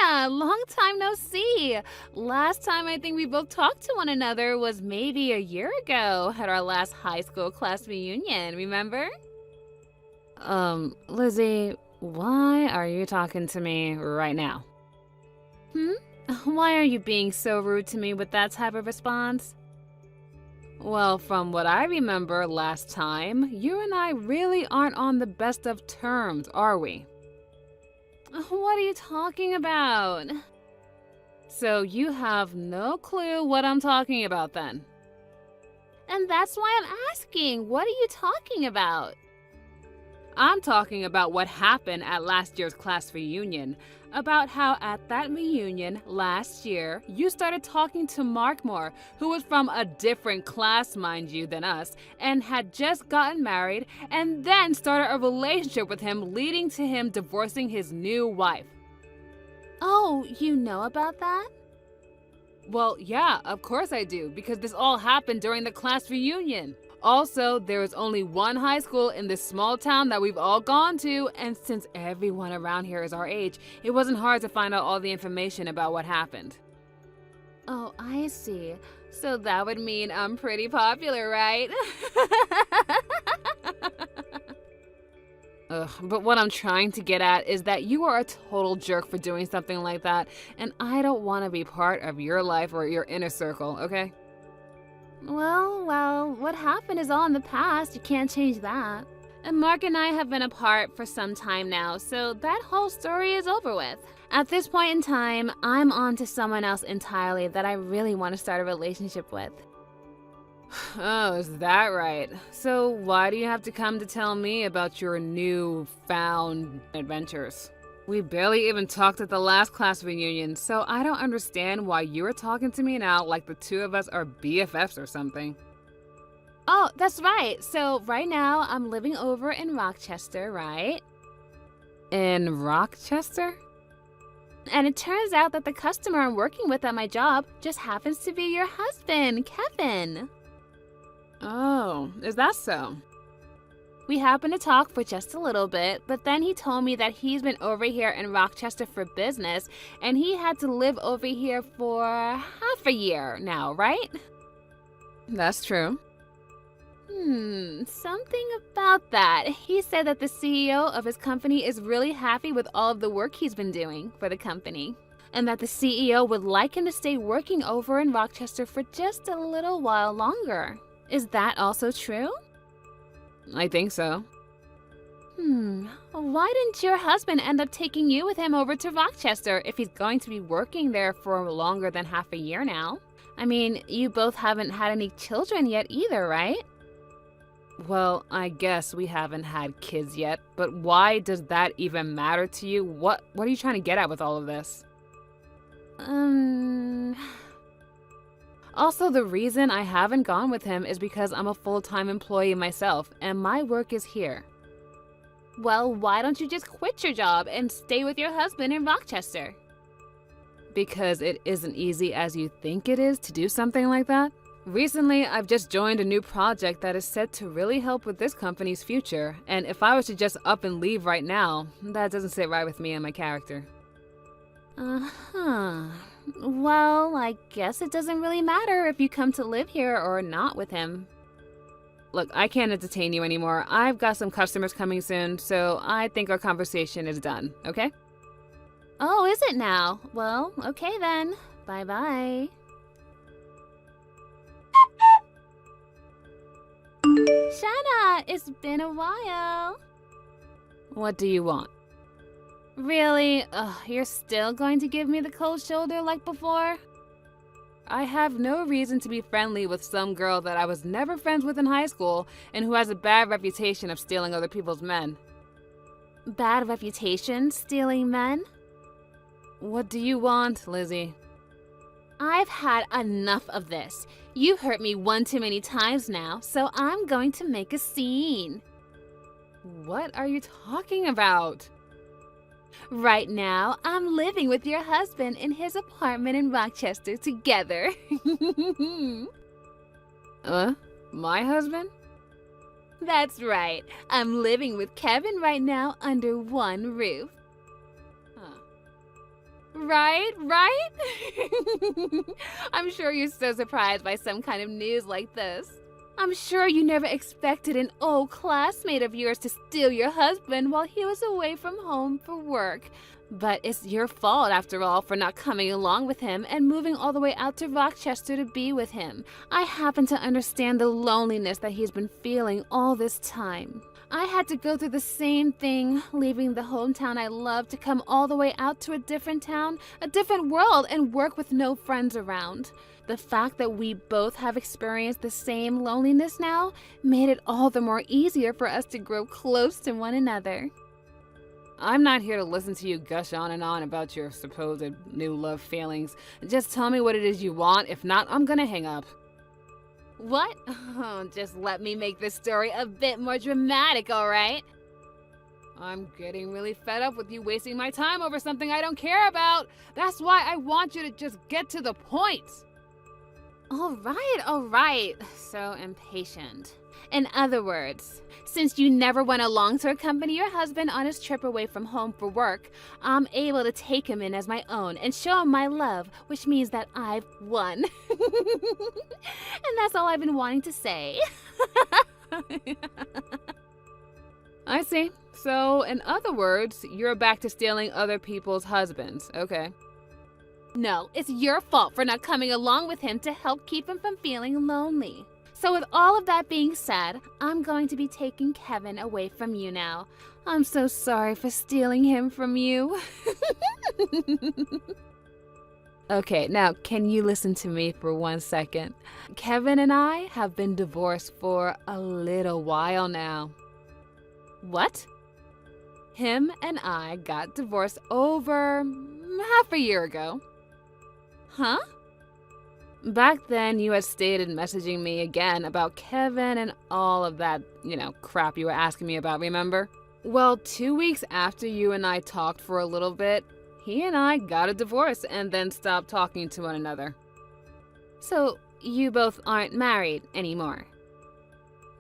Yeah, long time no see. Last time I think we both talked to one another was maybe a year ago at our last high school class reunion, remember? Lizzie, why are you talking to me right now? Hmm? Why are you being so rude to me with that type of response? Well, from what I remember last time, you and I really aren't on the best of terms, are we? What are you talking about? So you have no clue what I'm talking about then? And that's why I'm asking, what are you talking about? I'm talking about what happened at last year's class reunion. About how at that reunion last year, you started talking to Markmore, who was from a different class, mind you, than us, and had just gotten married, and then started a relationship with him, leading to him divorcing his new wife. Oh, you know about that? Well, yeah, of course I do, because this all happened during the class reunion. Also, there is only one high school in this small town that we've all gone to, and since everyone around here is our age, it wasn't hard to find out all the information about what happened. Oh, I see. So that would mean I'm pretty popular, right? Ugh, but what I'm trying to get at is that you are a total jerk for doing something like that, and I don't want to be part of your life or your inner circle, okay? Well, what happened is all in the past. You can't change that. And Mark and I have been apart for some time now, so that whole story is over with. At this point in time, I'm on to someone else entirely that I really want to start a relationship with. Oh, is that right? So why do you have to come to tell me about your new-found adventures? We barely even talked at the last class reunion, so I don't understand why you're talking to me now like the two of us are BFFs or something. Oh, that's right. So right now I'm living over in Rochester, right? In Rochester? And it turns out that the customer I'm working with at my job just happens to be your husband, Kevin. Oh, is that so? We happened to talk for just a little bit, but then he told me that he's been over here in Rochester for business, and he had to live over here for half a year now, right? That's true. Something about that. He said that the CEO of his company is really happy with all of the work he's been doing for the company, and that the CEO would like him to stay working over in Rochester for just a little while longer. Is that also true? I think so. Why didn't your husband end up taking you with him over to Rochester if he's going to be working there for longer than half a year now? I mean, you both haven't had any children yet either, right? Well, I guess we haven't had kids yet, but why does that even matter to you? What are you trying to get at with all of this? Also, the reason I haven't gone with him is because I'm a full-time employee myself, and my work is here. Well, why don't you just quit your job and stay with your husband in Rochester? Because it isn't easy as you think it is to do something like that. Recently, I've just joined a new project that is set to really help with this company's future, and if I was to just up and leave right now, that doesn't sit right with me and my character. Well, I guess it doesn't really matter if you come to live here or not with him. Look, I can't entertain you anymore. I've got some customers coming soon, so I think our conversation is done, okay? Oh, is it now? Well, okay then. Bye-bye. Shanna, it's been a while. What do you want? Really? You're still going to give me the cold shoulder like before? I have no reason to be friendly with some girl that I was never friends with in high school and who has a bad reputation of stealing other people's men. Bad reputation? Stealing men? What do you want, Lizzie? I've had enough of this. You hurt me one too many times now, so I'm going to make a scene. What are you talking about? Right now, I'm living with your husband in his apartment in Rochester together. My husband? That's right. I'm living with Kevin right now under one roof. Right? I'm sure you're so surprised by some kind of news like this. I'm sure you never expected an old classmate of yours to steal your husband while he was away from home for work. But it's your fault, after all, for not coming along with him and moving all the way out to Rochester to be with him. I happen to understand the loneliness that he's been feeling all this time. I had to go through the same thing, leaving the hometown I love to come all the way out to a different town, a different world, and work with no friends around. The fact that we both have experienced the same loneliness now made it all the more easier for us to grow close to one another. I'm not here to listen to you gush on and on about your supposed new love feelings. Just tell me what it is you want. If not, I'm gonna hang up. What? Oh, just let me make this story a bit more dramatic, all right? I'm getting really fed up with you wasting my time over something I don't care about. That's why I want you to just get to the point. All right. So impatient. In other words, since you never went along to accompany your husband on his trip away from home for work, I'm able to take him in as my own and show him my love, which means that I've won. And that's all I've been wanting to say. I see. So, in other words, you're back to stealing other people's husbands. Okay. No, it's your fault for not coming along with him to help keep him from feeling lonely. So with all of that being said, I'm going to be taking Kevin away from you now. I'm so sorry for stealing him from you. Okay, now can you listen to me for 1 second? Kevin and I have been divorced for a little while now. What? Him and I got divorced over half a year ago. Huh? Back then, you had stated messaging me again about Kevin and all of that, crap you were asking me about, remember? Well, 2 weeks after you and I talked for a little bit, he and I got a divorce and then stopped talking to one another. So, you both aren't married anymore?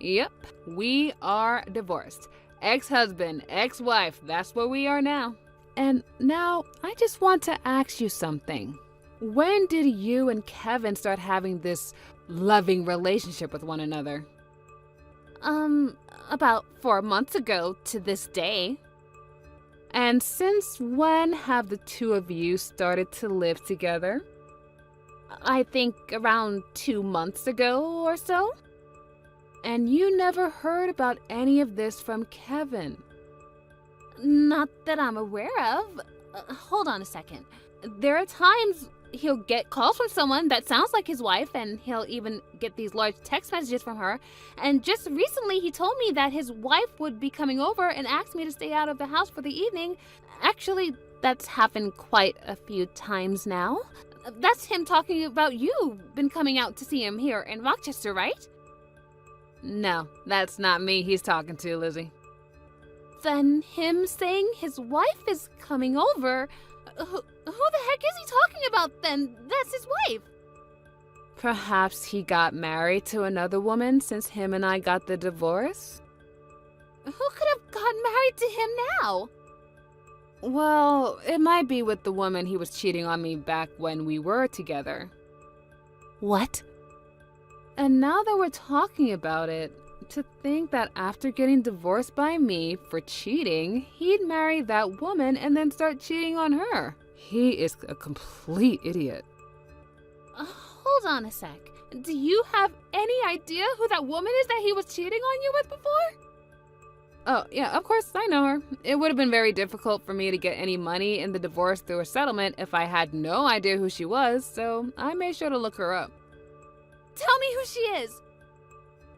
Yep, we are divorced. Ex-husband, ex-wife, that's what we are now. And now, I just want to ask you something. When did you and Kevin start having this loving relationship with one another? About 4 months ago to this day. And since when have the two of you started to live together? I think around 2 months ago or so. And you never heard about any of this from Kevin? Not that I'm aware of. Hold on a second. There are times he'll get calls from someone that sounds like his wife, and he'll even get these large text messages from her. And just recently he told me that his wife would be coming over and asked me to stay out of the house for the evening. Actually, that's happened quite a few times now. That's him talking about you been coming out to see him here in Rochester, right? No, that's not me he's talking to, Lizzie. Then him saying his wife is coming over... Who the heck is he talking about then? That's his wife. Perhaps he got married to another woman since him and I got the divorce? Who could have gotten married to him now? Well, it might be with the woman he was cheating on me back when we were together. What? And now that we're talking about it, to think that after getting divorced by me for cheating, he'd marry that woman and then start cheating on her. He is a complete idiot. Hold on a sec. Do you have any idea who that woman is that he was cheating on you with before? Oh, yeah, of course, I know her. It would have been very difficult for me to get any money in the divorce through a settlement if I had no idea who she was, so I made sure to look her up. Tell me who she is.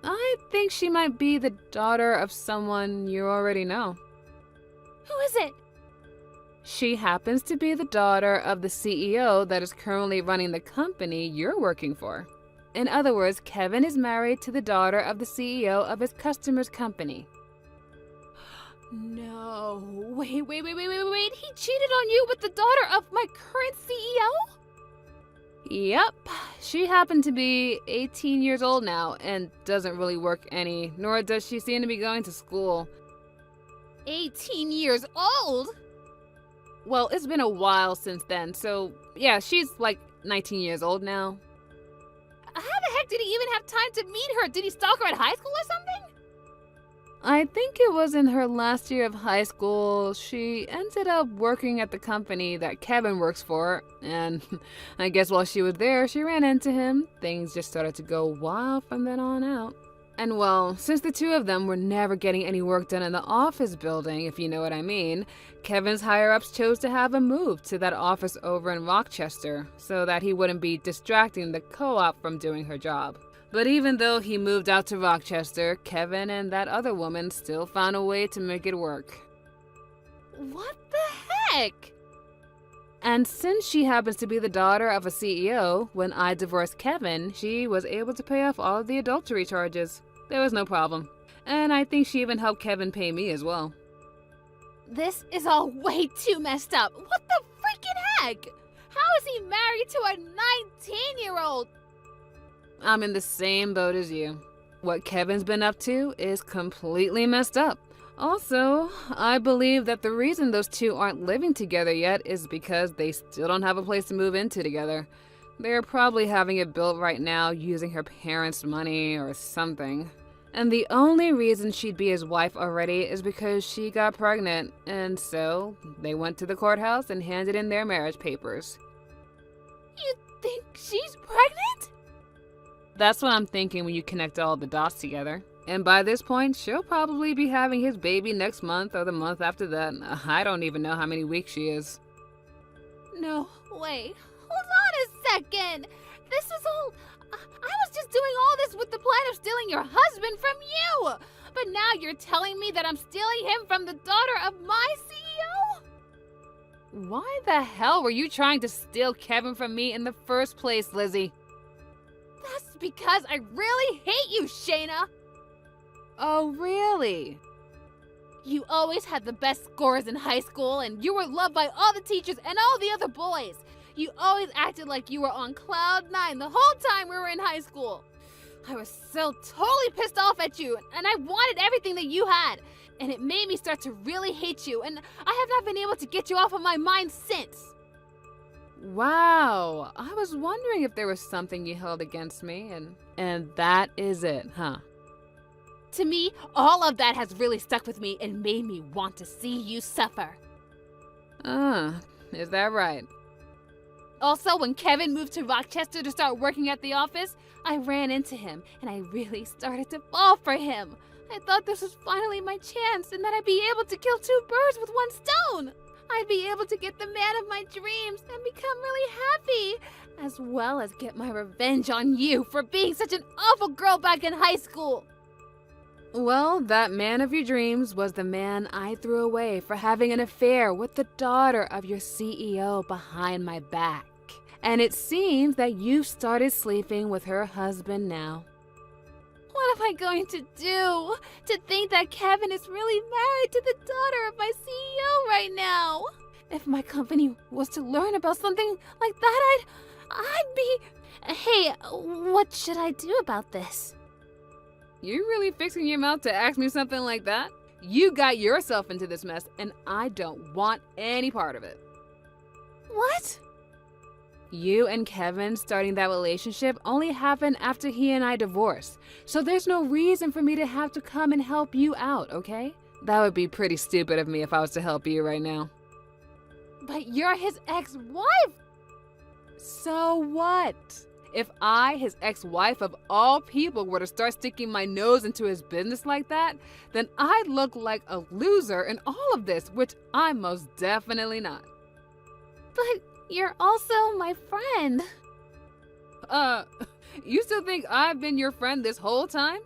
I think she might be the daughter of someone you already know. Who is it? She happens to be the daughter of the CEO that is currently running the company you're working for. In other words, Kevin is married to the daughter of the CEO of his customer's company. No. Wait. He cheated on you with the daughter of my current CEO? Yep. She happened to be 18 years old now and doesn't really work any, nor does she seem to be going to school. 18 years old? Well, it's been a while since then, so yeah, she's like 19 years old now. How the heck did he even have time to meet her? Did he stalk her at high school or something? I think it was in her last year of high school. She ended up working at the company that Kevin works for, and I guess while she was there, she ran into him. Things just started to go wild from then on out. And well, since the two of them were never getting any work done in the office building, if you know what I mean, Kevin's higher-ups chose to have him move to that office over in Rochester so that he wouldn't be distracting the co-op from doing her job. But even though he moved out to Rochester, Kevin and that other woman still found a way to make it work. What the heck? And since she happens to be the daughter of a CEO, when I divorced Kevin, she was able to pay off all of the adultery charges. There was no problem. And I think she even helped Kevin pay me as well. This is all way too messed up. What the freaking heck? How is he married to a 19-year-old? I'm in the same boat as you. What Kevin's been up to is completely messed up. Also, I believe that the reason those two aren't living together yet is because they still don't have a place to move into together. They're probably having it built right now using her parents' money or something. And the only reason she'd be his wife already is because she got pregnant, and so they went to the courthouse and handed in their marriage papers. You think she's pregnant? That's what I'm thinking when you connect all the dots together. And by this point, she'll probably be having his baby next month or the month after that. I don't even know how many weeks she is. No, wait. Hold on a second. This is all... I was just doing all this with the plan of stealing your husband from you. But now you're telling me that I'm stealing him from the daughter of my CEO? Why the hell were you trying to steal Kevin from me in the first place, Lizzie? That's because I really hate you, Shayna. Oh, really? You always had the best scores in high school, and you were loved by all the teachers and all the other boys. You always acted like you were on cloud 9 the whole time we were in high school. I was so totally pissed off at you, and I wanted everything that you had. And it made me start to really hate you, and I have not been able to get you off of my mind since. Wow, I was wondering if there was something you held against me, and that is it, huh? To me, all of that has really stuck with me and made me want to see you suffer. Is that right? Also, when Kevin moved to Rochester to start working at the office, I ran into him, and I really started to fall for him. I thought this was finally my chance, and that I'd be able to kill two birds with one stone. I'd be able to get the man of my dreams and become really happy, as well as get my revenge on you for being such an awful girl back in high school. Well, that man of your dreams was the man I threw away for having an affair with the daughter of your CEO behind my back. And it seems that you've started sleeping with her husband now. What am I going to do? To think that Kevin is really married to the daughter of my CEO right now? If my company was to learn about something like that, I'd be... Hey, what should I do about this? You really fixing your mouth to ask me something like that? You got yourself into this mess, and I don't want any part of it. What? You and Kevin starting that relationship only happened after he and I divorced, so there's no reason for me to have to come and help you out, okay? That would be pretty stupid of me if I was to help you right now. But you're his ex-wife! So what? If I, his ex-wife of all people, were to start sticking my nose into his business like that, then I'd look like a loser in all of this, which I'm most definitely not. But you're also my friend. You still think I've been your friend this whole time?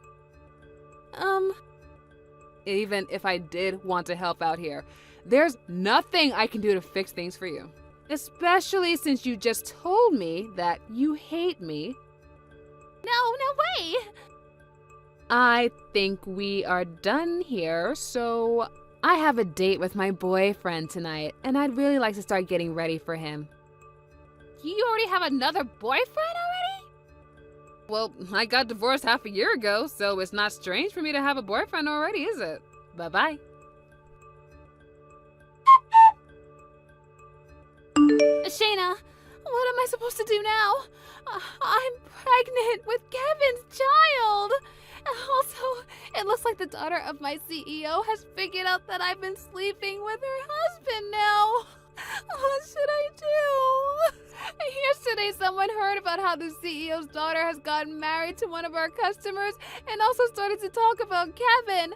Even if I did want to help out here, there's nothing I can do to fix things for you. Especially since you just told me that you hate me. No way! I think we are done here, so I have a date with my boyfriend tonight, and I'd really like to start getting ready for him. You already have another boyfriend already? Well, I got divorced half a year ago, so it's not strange for me to have a boyfriend already, is it? Bye-bye. Shayna, what am I supposed to do now? I'm pregnant with Kevin's child. Also, it looks like the daughter of my CEO has figured out that I've been sleeping with her husband now. What should I do? Yesterday, someone heard about how the CEO's daughter has gotten married to one of our customers and also started to talk about Kevin.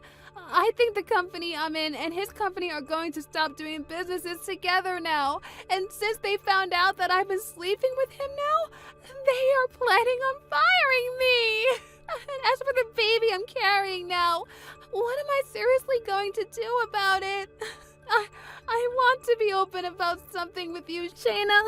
I think the company I'm in and his company are going to stop doing businesses together now. And since they found out that I've been sleeping with him now, they are planning on firing me. And as for the baby I'm carrying now, what am I seriously going to do about it? I want to be open about something with you, Shayna.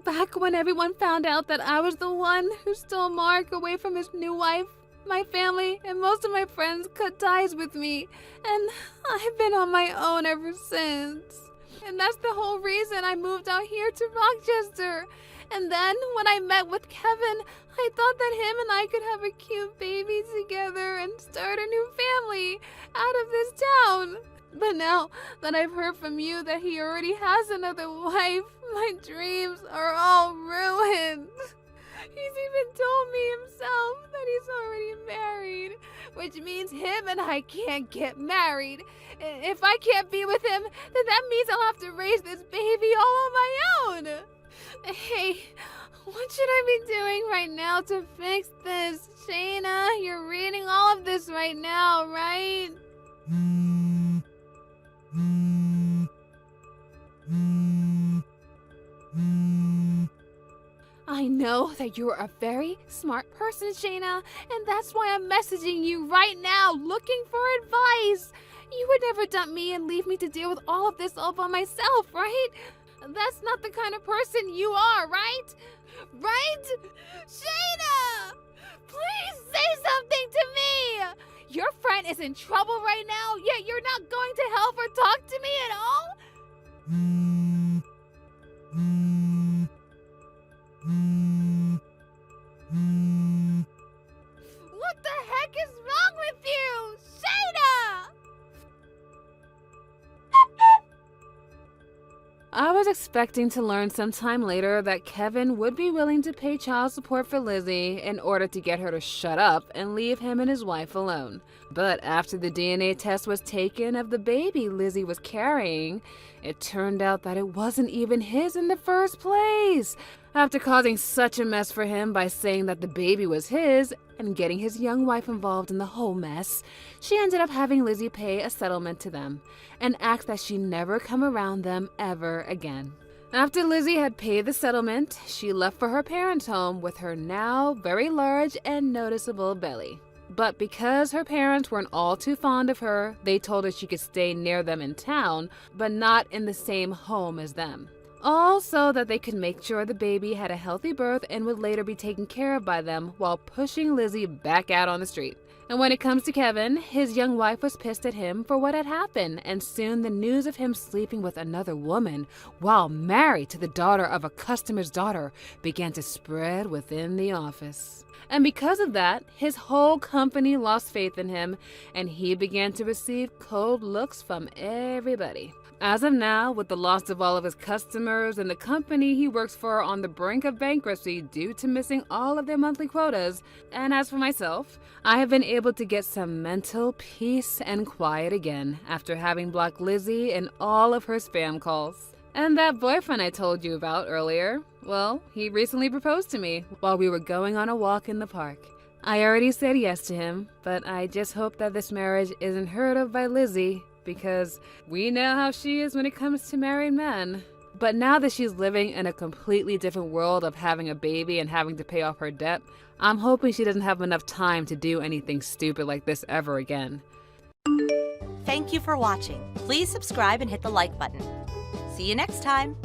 Back when everyone found out that I was the one who stole Mark away from his new wife, my family and most of my friends cut ties with me, and I've been on my own ever since. And that's the whole reason I moved out here to Rochester. And then when I met with Kevin, I thought that him and I could have a cute baby together and start a new family out of this town. But now that I've heard from you that he already has another wife, my dreams are all ruined. He's even told me himself that he's already married, which means him and I can't get married. If I can't be with him, then that means I'll have to raise this baby all on my own. Hey, what should I be doing right now to fix this? Shayna, you're reading all of this right now, right? I know that you're a very smart person, Shayna, and that's why I'm messaging you right now, looking for advice. You would never dump me and leave me to deal with all of this all by myself, right? That's not the kind of person you are, right? Right? Shayna! Please say something to me! Your friend is in trouble right now, yet you're not going to help or talk to me at all? What the heck is wrong with you? Shayna! I was expecting to learn sometime later that Kevin would be willing to pay child support for Lizzie in order to get her to shut up and leave him and his wife alone. But after the DNA test was taken of the baby Lizzie was carrying, it turned out that it wasn't even his in the first place. After causing such a mess for him by saying that the baby was his and getting his young wife involved in the whole mess, she ended up having Lizzie pay a settlement to them and ask that she never come around them ever again. After Lizzie had paid the settlement, she left for her parents' home with her now very large and noticeable belly. But because her parents weren't all too fond of her, they told her she could stay near them in town, but not in the same home as them. All so that they could make sure the baby had a healthy birth and would later be taken care of by them while pushing Lizzie back out on the street. And when it comes to Kevin, his young wife was pissed at him for what had happened, and soon the news of him sleeping with another woman while married to the daughter of a customer's daughter began to spread within the office. And because of that, his whole company lost faith in him, and he began to receive cold looks from everybody. As of now, with the loss of all of his customers and the company he works for on the brink of bankruptcy due to missing all of their monthly quotas, and as for myself, I have been able to get some mental peace and quiet again after having blocked Lizzie and all of her spam calls. And that boyfriend I told you about earlier, well, he recently proposed to me while we were going on a walk in the park. I already said yes to him, but I just hope that this marriage isn't heard of by Lizzie, because we know how she is when it comes to married men. But now that she's living in a completely different world of having a baby and having to pay off her debt, I'm hoping she doesn't have enough time to do anything stupid like this ever again. Thank you for watching. Please subscribe and hit the like button. See you next time.